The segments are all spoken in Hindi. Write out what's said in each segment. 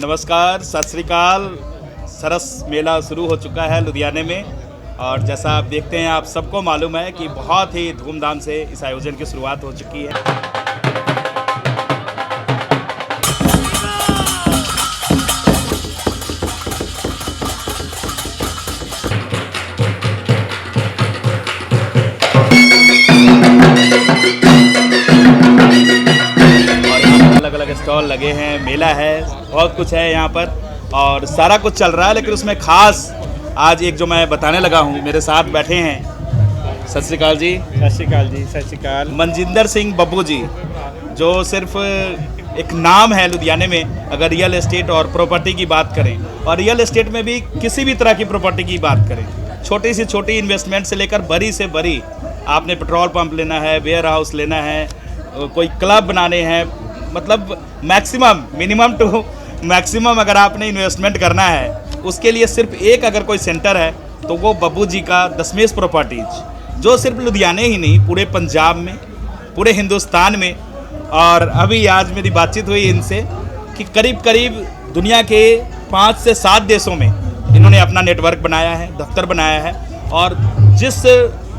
नमस्कार, सत श्री अकाल। सरस मेला शुरू हो चुका है लुधियाने में और जैसा आप देखते हैं, आप सबको मालूम है कि बहुत ही धूमधाम से इस आयोजन की शुरुआत हो चुकी है। अलग अलग स्टॉल लगे हैं, मेला है, बहुत कुछ है यहाँ पर और सारा कुछ चल रहा है। लेकिन उसमें खास आज एक जो मैं बताने लगा हूँ, मेरे साथ बैठे हैं, सत श्री अकाल जी। सत श्री अकाल जी। सत श्री अकाल। मनजिंदर सिंह बब्बू जी, जो सिर्फ एक नाम है लुधियाने में अगर रियल एस्टेट और प्रॉपर्टी की बात करें, और रियल एस्टेट में भी किसी भी तरह की प्रॉपर्टी की बात करें, छोटी से छोटी इन्वेस्टमेंट से लेकर बड़ी से बड़ी, आपने पेट्रोल पंप लेना है, वेयर हाउस लेना है, कोई क्लब बनाने हैं, मतलब मैक्सिमम मिनिमम टू मैक्सिमम अगर आपने इन्वेस्टमेंट करना है, उसके लिए सिर्फ एक अगर कोई सेंटर है तो वो बब्बू जी का दशमेश प्रॉपर्टीज, जो सिर्फ लुधियाने ही नहीं, पूरे पंजाब में, पूरे हिंदुस्तान में। और अभी आज मेरी बातचीत हुई इनसे कि करीब करीब दुनिया के 5 से 7 देशों में इन्होंने अपना नेटवर्क बनाया है, दफ्तर बनाया है, और जिस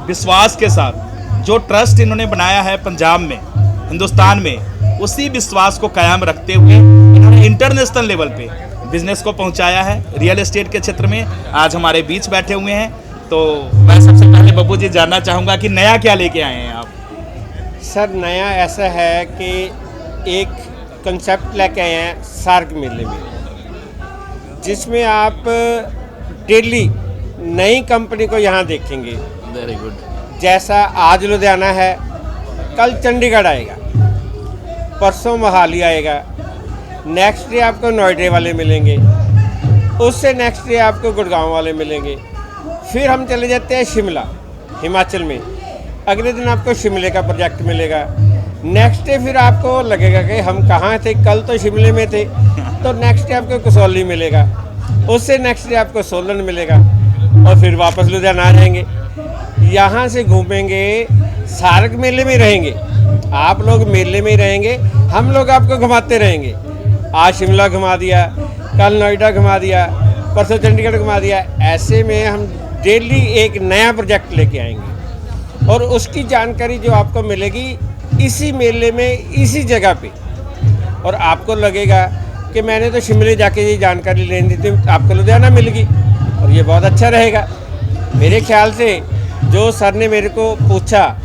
विश्वास के साथ, जो ट्रस्ट इन्होंने बनाया है पंजाब में, हिंदुस्तान में, उसी विश्वास को कायम रखते हुए इन्होंने इंटरनेशनल लेवल पे बिजनेस को पहुंचाया है रियल एस्टेट के क्षेत्र में। आज हमारे बीच बैठे हुए हैं, तो मैं सबसे पहले बब्बू जी जानना चाहूँगा कि नया क्या लेके आए हैं आप? सर, नया ऐसा है कि एक कंसेप्ट लेके आए हैं सार्क मेले में, जिसमें आप डेली नई कंपनी को यहाँ देखेंगे। Very good. जैसा आज लुधियाना है, कल चंडीगढ़ आएगा, परसों मोहाली आएगा, नेक्स्ट डे आपको नोएडा वाले मिलेंगे, उससे नेक्स्ट डे आपको गुड़गांव वाले मिलेंगे। फिर हम चले जाते हैं शिमला, हिमाचल में, अगले दिन आपको शिमले का प्रोजेक्ट मिलेगा। नेक्स्ट डे फिर आपको लगेगा कि हम कहाँ थे, कल तो शिमले में थे, तो नेक्स्ट डे आपको कसौली मिलेगा, उससे नेक्स्ट डे आपको सोलन मिलेगा, और फिर वापस लुधियाना आ जाएंगे। यहाँ से घूमेंगे, सार्क मेले में रहेंगे, आप लोग मेले में ही रहेंगे, हम लोग आपको घुमाते रहेंगे। आज शिमला घुमा दिया, कल नोएडा घुमा दिया, परसों चंडीगढ़ घुमा दिया। ऐसे में हम डेली एक नया प्रोजेक्ट लेके आएंगे और उसकी जानकारी जो आपको मिलेगी इसी मेले में, इसी जगह पे। और आपको लगेगा कि मैंने तो शिमले जाके ये जानकारी लेनी थी, आपको लुधियाना मिल गई, और ये बहुत अच्छा रहेगा। मेरे ख्याल से जो सर ने मेरे को पूछा,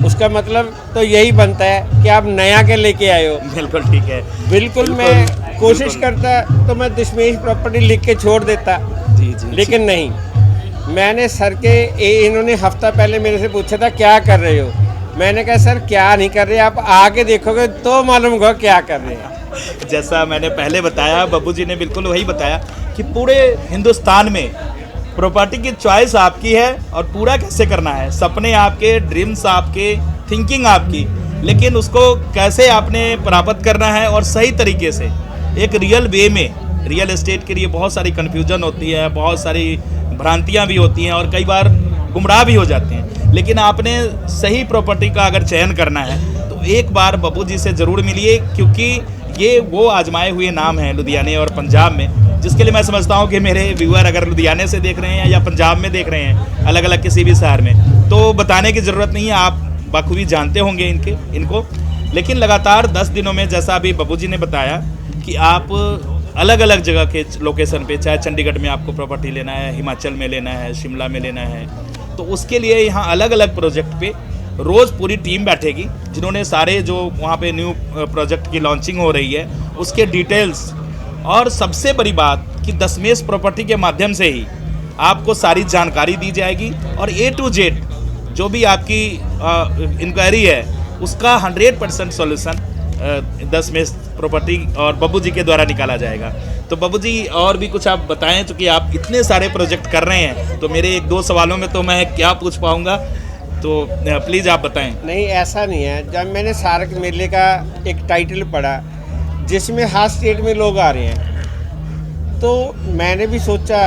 उसका मतलब तो यही बनता है कि आप नया के लेके आए हो। बिल्कुल ठीक है। बिल्कुल मैं कोशिश करता तो मैं दशमेश प्रॉपर्टी लिख के छोड़ देता, जी। लेकिन नहीं, मैंने सर के इन्होंने हफ्ता पहले मेरे से पूछा था क्या कर रहे हो, मैंने कहा सर क्या नहीं कर रहे, आप आके देखोगे तो मालूम होगा क्या कर रहे हैं। जैसा मैंने पहले बताया, बब्बू जी ने बिल्कुल वही बताया कि पूरे हिंदुस्तान में प्रॉपर्टी की चॉइस आपकी है और पूरा कैसे करना है, सपने आपके, ड्रीम्स आपके, थिंकिंग आपकी, लेकिन उसको कैसे आपने प्राप्त करना है और सही तरीके से एक रियल वे में। रियल एस्टेट के लिए बहुत सारी कन्फ्यूजन होती है, बहुत सारी भ्रांतियां भी होती हैं और कई बार गुमराह भी हो जाते हैं, लेकिन आपने सही प्रॉपर्टी का अगर चयन करना है तो एक बार बब्बू जी से ज़रूर मिलिए, क्योंकि ये वो आजमाए हुए नाम हैं लुधियाने और पंजाब में, जिसके लिए मैं समझता हूँ कि मेरे व्यूअर अगर लुधियाने से देख रहे हैं या पंजाब में देख रहे हैं, अलग अलग किसी भी शहर में, तो बताने की ज़रूरत नहीं है, आप बखूबी जानते होंगे इनको। लेकिन लगातार 10 दिनों में, जैसा अभी बब्बू जी ने बताया कि आप अलग अलग जगह के लोकेशन पे, चाहे चंडीगढ़ में आपको प्रॉपर्टी लेना है, हिमाचल में लेना है, शिमला में लेना है, तो उसके लिए यहाँ अलग अलग प्रोजेक्ट पे रोज़ पूरी टीम बैठेगी, जिन्होंने सारे जो वहाँ पे न्यू प्रोजेक्ट की लॉन्चिंग हो रही है उसके डिटेल्स, और सबसे बड़ी बात कि दशमेश प्रॉपर्टी के माध्यम से ही आपको सारी जानकारी दी जाएगी और A to Z जो भी आपकी इंक्वायरी है उसका 100% सॉल्यूशन दशमेश प्रॉपर्टी और बब्बू जी के द्वारा निकाला जाएगा। तो बब्बू जी और भी कुछ आप बताएं, क्योंकि आप इतने सारे प्रोजेक्ट कर रहे हैं, तो मेरे 1-2 सवालों में तो मैं क्या पूछ पाऊँगा, तो प्लीज़ आप बताएं। नहीं, ऐसा नहीं है। जब मैंने सार्क मेले का एक टाइटल पढ़ा जिसमें हर स्टेट में लोग आ रहे हैं, तो मैंने भी सोचा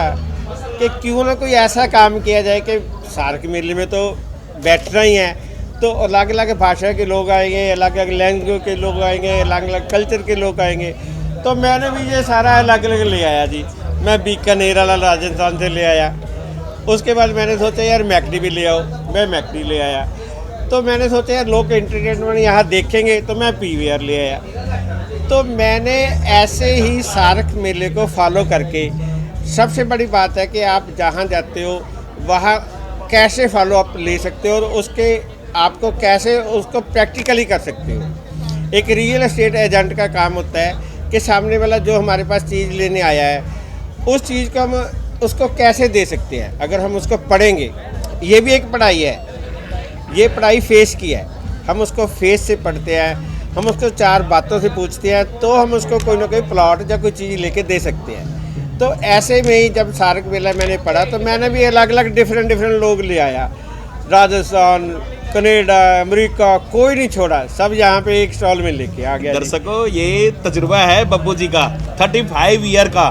कि क्यों ना कोई ऐसा काम किया जाए कि सार्क मेले में तो बैठना ही है, तो अलग अलग भाषा के लोग आएंगे, अलग अलग लैंग्वेज के लोग आएंगे, अलग अलग कल्चर के लोग आएंगे, तो मैंने भी ये सारा अलग अलग ले आया जी। मैं बीकानेर वाला राजस्थान से ले आया, उसके बाद मैंने सोचा यार मैकडी भी ले आओ, मैं मैकडी ले आया। तो मैंने सोचा यार लोग एंटरटेनमेंट यहाँ देखेंगे, तो मैं पीवीआर ले आया। तो मैंने ऐसे ही सार्क मेले को फॉलो करके, सबसे बड़ी बात है कि आप जहाँ जाते हो वहाँ कैसे फॉलो अप ले सकते हो और उसके आपको कैसे उसको प्रैक्टिकली कर सकते हो। एक रियल एस्टेट एजेंट का काम होता है कि सामने वाला जो हमारे पास चीज़ लेने आया है, उस चीज़ को हम उसको कैसे दे सकते हैं अगर हम उसको पढ़ेंगे। ये भी एक पढ़ाई है, ये पढ़ाई फेस की है। हम उसको फेस से पढ़ते हैं, हम उसको 4 बातों से पूछते हैं, तो हम उसको कोई ना कोई प्लॉट या कोई चीज़ लेके दे सकते हैं। तो ऐसे में ही जब सार्क मेला मैंने पढ़ा तो मैंने भी अलग अलग डिफरेंट लोग ले आया। राजस्थान, कनाडा, अमेरिका, कोई नहीं छोड़ा, सब यहाँ पे एक स्टॉल में लेके आ गया। दर्शकों, ये तजुर्बा है बब्बू जी का, 35 ईयर का,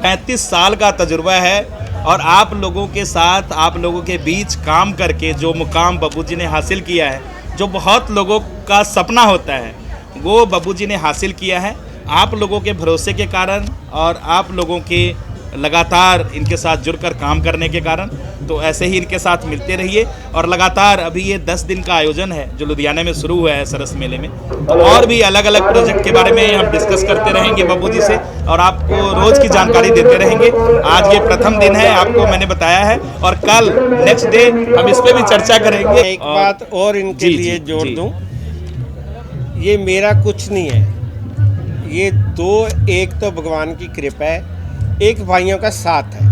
35 साल का तजुर्बा है। और आप लोगों के साथ, आप लोगों के बीच काम करके जो मुकाम बब्बू जी ने हासिल किया है, जो बहुत लोगों का सपना होता है, वो बब्बू जी ने हासिल किया है आप लोगों के भरोसे के कारण और आप लोगों के लगातार इनके साथ जुड़कर काम करने के कारण। तो ऐसे ही इनके साथ मिलते रहिए और लगातार अभी ये 10 दिन का आयोजन है जो लुधियाना में शुरू हुआ है सरस मेले में, तो और भी अलग अलग प्रोजेक्ट के बारे में हम डिस्कस करते रहेंगे बब्बू जी से और आपको रोज़ की जानकारी देते रहेंगे। आज ये प्रथम दिन है, आपको मैंने बताया है, और कल नेक्स्ट डे हम इस पर भी चर्चा करेंगे। एक बात और इनके लिए जोड़ दूँ, ये मेरा कुछ नहीं है, ये एक तो भगवान की कृपा है, एक भाइयों का साथ है।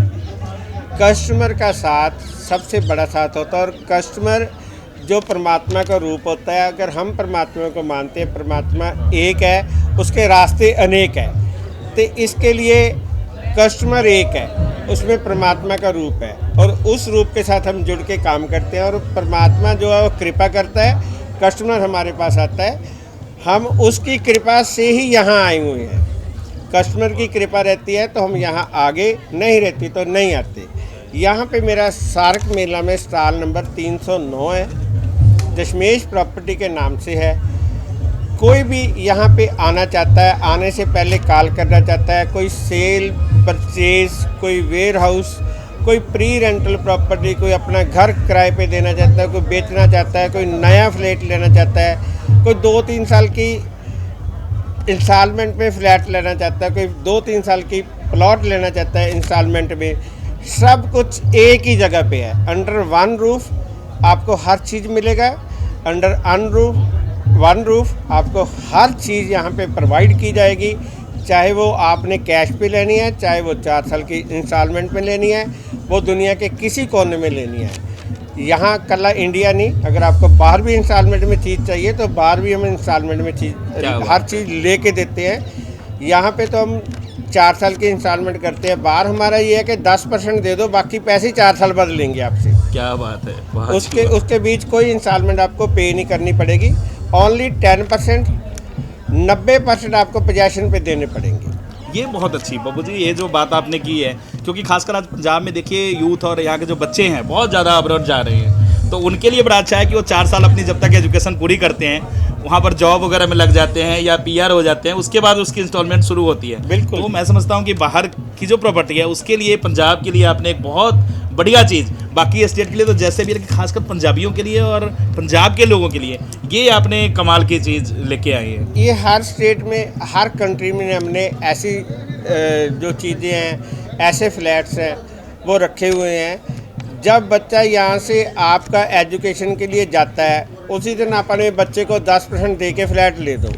कस्टमर का साथ सबसे बड़ा साथ होता है और कस्टमर जो परमात्मा का रूप होता है। अगर हम परमात्मा को मानते हैं, परमात्मा एक है, उसके रास्ते अनेक हैं, तो इसके लिए कस्टमर एक है, उसमें परमात्मा का रूप है और उस रूप के साथ हम जुड़ के काम करते हैं और परमात्मा जो है वो कृपा करता है, कस्टमर हमारे पास आता है, हम उसकी कृपा से ही यहाँ आए हुए हैं। कस्टमर की कृपा रहती है तो हम यहाँ आगे, नहीं रहती तो नहीं आते। यहाँ पे मेरा सार्क मेला में स्टॉल नंबर 309 है, दशमेश प्रॉपर्टी के नाम से है। कोई भी यहाँ पे आना चाहता है, आने से पहले कॉल करना चाहता है, कोई सेल परचेज, कोई वेयर हाउस, कोई प्री रेंटल प्रॉपर्टी, कोई अपना घर किराए पे देना चाहता है, कोई बेचना चाहता है, कोई नया फ्लैट लेना चाहता है, कोई 2-3 साल की इंस्टॉलमेंट में फ्लैट लेना चाहता है, कोई 2-3 साल की प्लॉट लेना चाहता है इंस्टॉलमेंट में, सब कुछ एक ही जगह पे है। अंडर वन रूफ आपको हर चीज़ मिलेगा, अंडर वन रूफ आपको हर चीज़ यहाँ पे प्रोवाइड की जाएगी। चाहे वो आपने कैश पे लेनी है, चाहे वो 4 साल की इंस्टॉलमेंट में लेनी है, वो दुनिया के किसी कोने में लेनी है। यहाँ कल्ला इंडिया नहीं, अगर आपको बाहर भी इंस्टॉलमेंट में चीज़ चाहिए तो बाहर भी हम इंस्टॉलमेंट में हर चीज़ लेके देते हैं। यहाँ पे तो हम 4 साल की इंस्टॉलमेंट करते हैं। बाहर हमारा ये है कि 10% दे दो, बाकी पैसे 4 साल बाद लेंगे आपसे। क्या बात है, उसके बीच कोई इंस्टॉलमेंट आपको पे नहीं करनी पड़ेगी। ओनली 10%, 90% आपको पोजेशन पे देने पड़ेंगे। ये बहुत अच्छी बब्बू जी, ये जो बात आपने की है, क्योंकि खासकर आज पंजाब में देखिए यूथ और यहाँ के जो बच्चे हैं बहुत ज़्यादा अब्रॉड जा रहे हैं, तो उनके लिए बड़ा अच्छा है कि वो 4 साल अपनी जब तक एजुकेशन पूरी करते हैं, वहाँ पर जॉब वगैरह में लग जाते हैं या PR हो जाते हैं, उसके बाद उसकी इंस्टॉलमेंट शुरू होती है। बिल्कुल। तो मैं समझता हूँ कि बाहर की जो प्रॉपर्टी है उसके लिए, पंजाब के लिए आपने एक बहुत बढ़िया चीज़, बाकी स्टेट के लिए तो जैसे भी, लेकिन खासकर पंजाबियों के लिए और पंजाब के लोगों के लिए ये आपने कमाल की चीज़ लेके आई है। ये हर स्टेट में, हर कंट्री में हमने ऐसी जो चीज़ें हैं, ऐसे फ्लैट्स हैं वो रखे हुए हैं। जब बच्चा यहाँ से आपका एजुकेशन के लिए जाता है, उसी दिन अपने बच्चे को 10% दे के फ्लैट ले दो।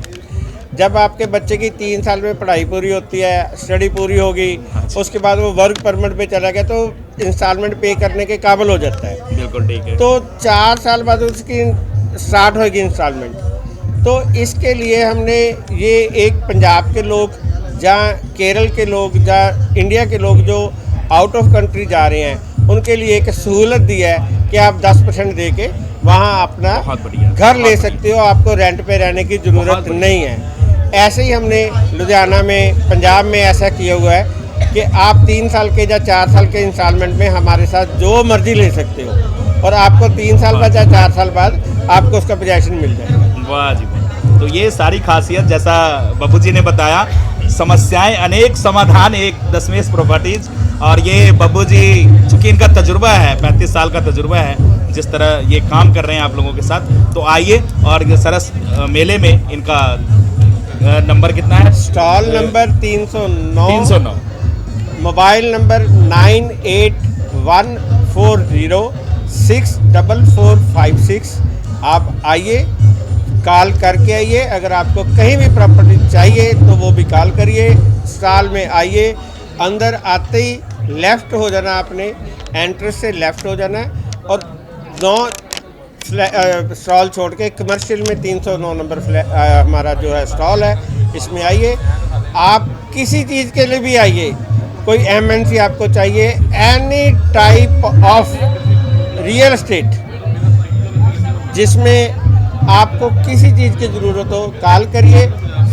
जब आपके बच्चे की 3 साल में पढ़ाई पूरी होती है, स्टडी पूरी होगी, उसके बाद वो वर्क परमिट पे चला गया तो इंस्टॉलमेंट पे करने के काबिल हो जाता है। बिल्कुल ठीक है। तो 4 साल बाद उसकी स्टार्ट होगी इंस्टॉलमेंट। तो इसके लिए हमने ये एक पंजाब के लोग, जहाँ केरल के लोग, जहाँ इंडिया के लोग जो आउट ऑफ कंट्री जा रहे हैं, उनके लिए एक सहूलत दी है कि आप 10% दे के वहाँ अपना घर ले सकते हो, आपको रेंट पे रहने की ज़रूरत नहीं है। ऐसे ही हमने लुधियाना में, पंजाब में ऐसा किया हुआ है कि आप 3 साल के या 4 साल के इंस्टॉलमेंट में हमारे साथ जो मर्जी ले सकते हो और आपको 3 साल बाद या 4 साल बाद आपको उसका पोजेशन मिल जाएगा। वाह जी वाह। तो ये सारी खासियत जैसा बब्बू जी ने बताया, समस्याएं अनेक, समाधान एक, दशमेश प्रॉपर्टीज। और ये बब्बू जी, चूंकि इनका तजुर्बा है, 35 साल का तजुर्बा है, जिस तरह ये काम कर रहे हैं आप लोगों के साथ, तो आइए। और ये सरस मेले में इनका नंबर कितना है? Stall number 309, 309। Mobile number 9814064456। आप आइए, कॉल करके आइए। अगर आपको कहीं भी प्रॉपर्टी चाहिए तो वो भी कॉल करिए। स्टॉल में आइए, अंदर आते ही लेफ़्ट हो जाना, आपने एंट्रेंस से लेफ़्ट हो जाना और 9 स्टॉल छोड़ के कमर्शियल में 309 नंबर हमारा जो है स्टॉल है, इसमें आइए। आप किसी चीज़ के लिए भी आइए, कोई एमएनसी आपको चाहिए, any type of real estate जिसमें आपको किसी चीज़ की ज़रूरत हो, कॉल करिए,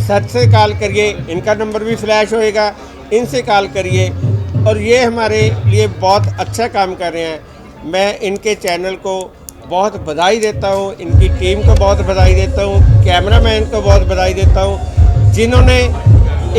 सर से कॉल करिए। इनका नंबर भी फ्लैश होएगा, इनसे कॉल करिए। और ये हमारे लिए बहुत अच्छा काम कर रहे हैं। मैं इनके चैनल को बहुत बधाई देता हूँ, इनकी टीम को बहुत बधाई देता हूँ, कैमरामैन को बहुत बधाई देता हूँ, जिन्होंने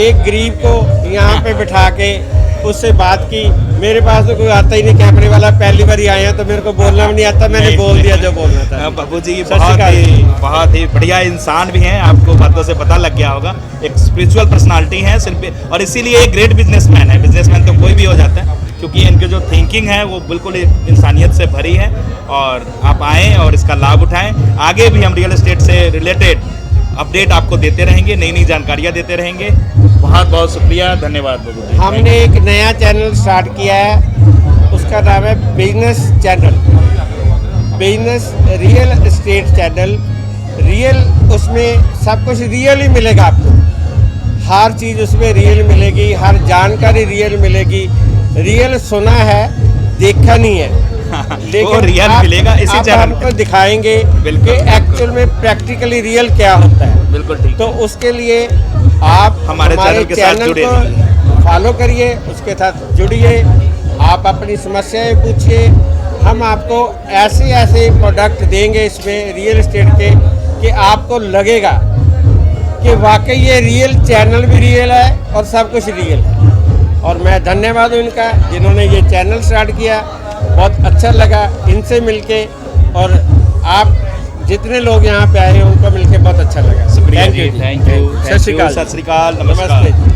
एक गरीब को यहाँ पे बिठा के उससे बात की। मेरे पास तो कोई आता ही नहीं कैमरे वाला, पहली बार ही आए हैं तो मेरे को बोलना भी नहीं आता, मैंने बोल दिया जो बोलना था। बब्बू जी बहुत ही बढ़िया इंसान भी हैं, आपको बातों से पता लग गया होगा। एक स्पिरिचुअल पर्सनालिटी है सिर्फ, और इसीलिए एक ग्रेट बिजनेसमैन है। बिजनेसमैन तो कोई भी हो जाता है, क्योंकि इनकी जो थिंकिंग है वो बिल्कुल इंसानियत से भरी है। और आप आएँ और इसका लाभ उठाएँ। आगे भी हम रियल एस्टेट से रिलेटेड अपडेट आपको देते रहेंगे, नई नई जानकारियाँ देते रहेंगे। बहुत बहुत शुक्रिया, धन्यवाद बब्बू जी। हमने एक नया चैनल स्टार्ट किया है, उसका नाम है business channel, business real estate channel. Real, उसमें सब कुछ रियल ही मिलेगा आपको, हर चीज़ उसमें रियल मिलेगी, हर जानकारी रियल मिलेगी। रियल सुना है, देखा नहीं है, लेकिन रियल मिलेगा इसी चैनल हमको दिखाएंगे कि एक्चुअल में प्रैक्टिकली रियल क्या होता है। बिल्कुल ठीक। तो उसके लिए आप हमारे चैनल के साथ जुड़े को फॉलो करिए, उसके साथ जुड़िए, आप अपनी समस्याएं पूछिए। हम आपको ऐसे ऐसे प्रोडक्ट देंगे इसमें रियल एस्टेट के कि आपको लगेगा कि वाकई ये रियल चैनल भी रियल है और सब कुछ रियल है। और मैं धन्यवाद हूँ इनका, जिन्होंने ये चैनल स्टार्ट किया। बहुत अच्छा लगा इनसे मिलके, और आप जितने लोग यहाँ पे आए हैं उनको मिलके बहुत अच्छा लगा। शुक्रिया जी, थैंक यू। सत श्री अकाल, सत श्री अकाल, नमस्कार।